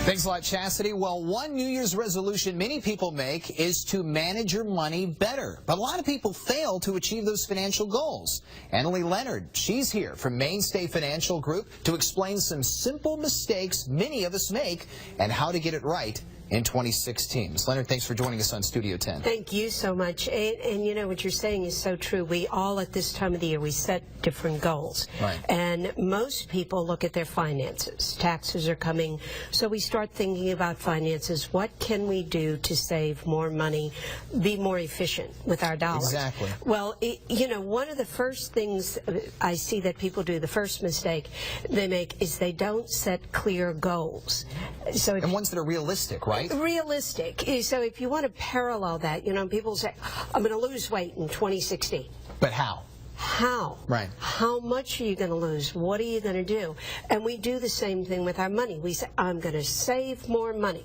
Thanks a lot, Chastity. Well, one New Year's resolution many people make is to manage your money better. But a lot of people fail to achieve those financial goals. Annalee Leonard, she's here from Mainstay Financial Group to explain some simple mistakes many of us make and how to get it right in 2016. Ms. Leonard, thanks for joining us on Studio 10. Thank you so much. And you know, what you're saying is so true. We all, at this time of the year, we set different goals. Right. And most people look at their finances. Taxes are coming, so we start thinking about finances. What can we do to save more money, be more efficient with our dollars? Exactly. Well, you know, one of the first things I see that people do, the first mistake they make, is they don't set clear goals. So and ones that are realistic, right? Realistic. So if you want to parallel that, you know, people say, I'm going to lose weight in 2016. But how? How? Right. How much are you going to lose? What are you going to do? And we do the same thing with our money. We say, I'm going to save more money.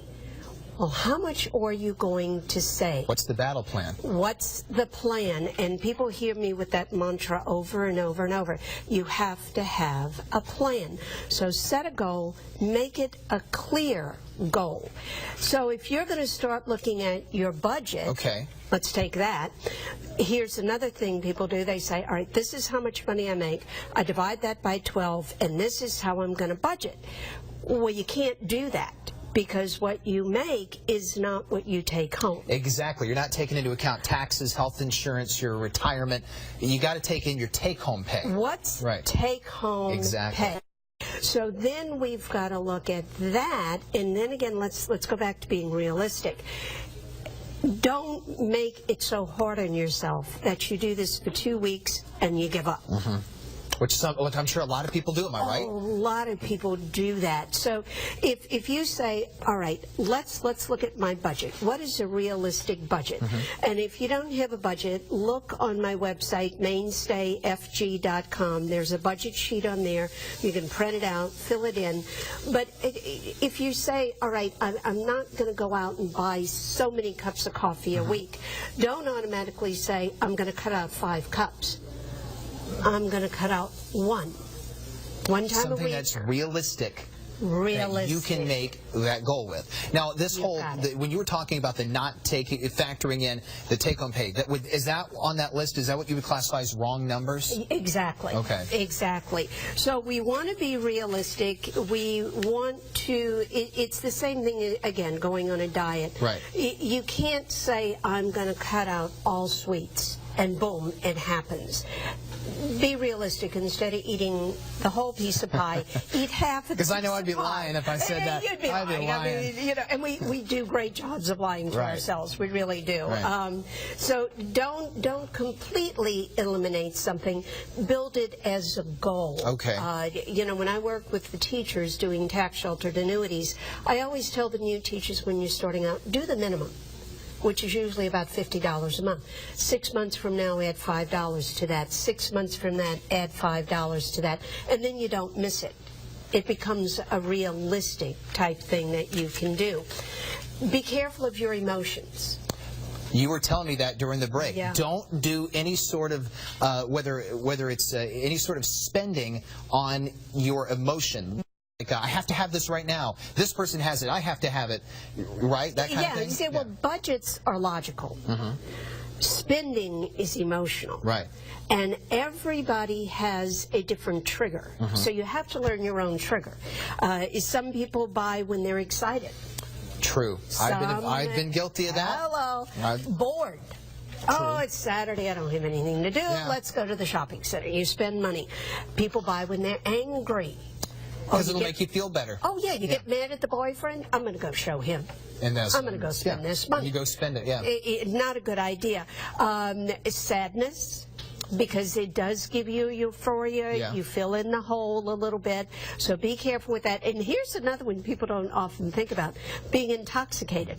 Well, how much are you going to save? What's the battle plan? What's the plan? And people hear me with that mantra over and over and over. You have to have a plan. So set a goal, make it a clear goal. So if you're going to start looking at your budget, okay, let's take that. Here's another thing people do. They say, all right, this is how much money I make. I divide that by 12, and this is how I'm going to budget. Well, you can't do that, because what you make is not what you take home. Exactly. You're not taking into account taxes, health insurance, your retirement. You got to take in your take-home pay. What's right. take-home pay? So then we've got to look at that, and then again, let's go back to being realistic. Don't make it so hard on yourself that you do this for 2 weeks and you give up. Mm-hmm. Which I'm sure a lot of people do, am I right? A lot of people do that. So if you say, all right, let's look at my budget. What is a realistic budget? Mm-hmm. And if you don't have a budget, look on my website, mainstayfg.com. There's a budget sheet on there. You can print it out, fill it in. But if you say, all right, I'm not going to go out and buy so many cups of coffee a week, don't automatically say, I'm going to cut out 5 cups. I'm going to cut out one time something a week. That's realistic. Realistic. That you can make that goal with. Now, this when you were talking about the factoring in the take-home pay, is that on that list? Is that what you would classify as wrong numbers? Exactly. Okay. Exactly. So we want to be realistic. We want to. It's the same thing again. Going on a diet. Right. You can't say I'm going to cut out all sweets and boom, it happens. Be realistic. Instead of eating the whole piece of pie, eat half of the piece. Because I know I'd be lying if I said that. You'd be lying. I mean, you know, and we do great jobs of lying to ourselves. We really do. Right. So don't completely eliminate something. Build it as a goal. Okay. You know, when I work with the teachers doing tax-sheltered annuities, I always tell the new teachers when you're starting out, do the minimum, which is usually about $50 a month. 6 months from now, add $5 to that. 6 months from that, add $5 to that. And then you don't miss it. It becomes a realistic type thing that you can do. Be careful of your emotions. You were telling me that during the break. Yeah. Don't do any sort of, whether it's any sort of spending on your emotion. Like, I have to have this right now. This person has it. I have to have it. Right? That kind of thing? You say, well, budgets are logical. Mm-hmm. Spending is emotional. Right. And everybody has a different trigger. Mm-hmm. So you have to learn your own trigger. Some people buy when they're excited. True. I've been guilty of that. Hello. Bored. True. Oh, it's Saturday, I don't have anything to do. Yeah. Let's go to the shopping center. You spend money. People buy when they're angry. Because it'll make you feel better. Oh, yeah, you get mad at the boyfriend. I'm going to go show him. And I'm going to go spend this money. You go spend it, yeah. Not a good idea. Sadness, because it does give you euphoria. Yeah. You fill in the hole a little bit. So be careful with that. And here's another one people don't often think about, being intoxicated.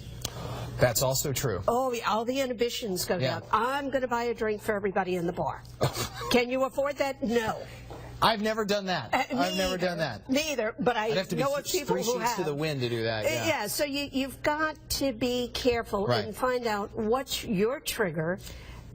That's also true. Oh, yeah, all the inhibitions go down. I'm going to buy a drink for everybody in the bar. Can you afford that? No. I've never done that. I've never done that. Neither, but I know of people who have. 3 sheets to the wind to do that. Yeah. Yeah, so you've got to be careful and find out what's your trigger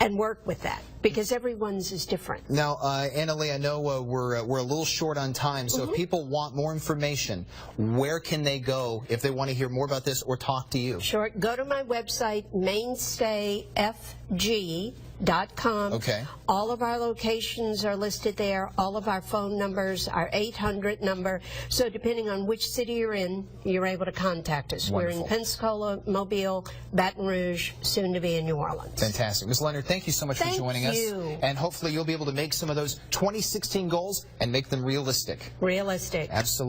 and work with that, because everyone's is different. Now, Annalee, I know we're a little short on time, so if people want more information, where can they go if they want to hear more about this or talk to you? Sure. Go to my website, mainstayfg.com. Okay. All of our locations are listed there, all of our phone numbers, our 800 number. So depending on which city you're in, you're able to contact us. Wonderful. We're in Pensacola, Mobile, Baton Rouge, soon to be in New Orleans. Fantastic. Ms. Leonard, thank you so much for joining us. Thank you. And hopefully you'll be able to make some of those 2016 goals and make them realistic. Realistic. Absolutely.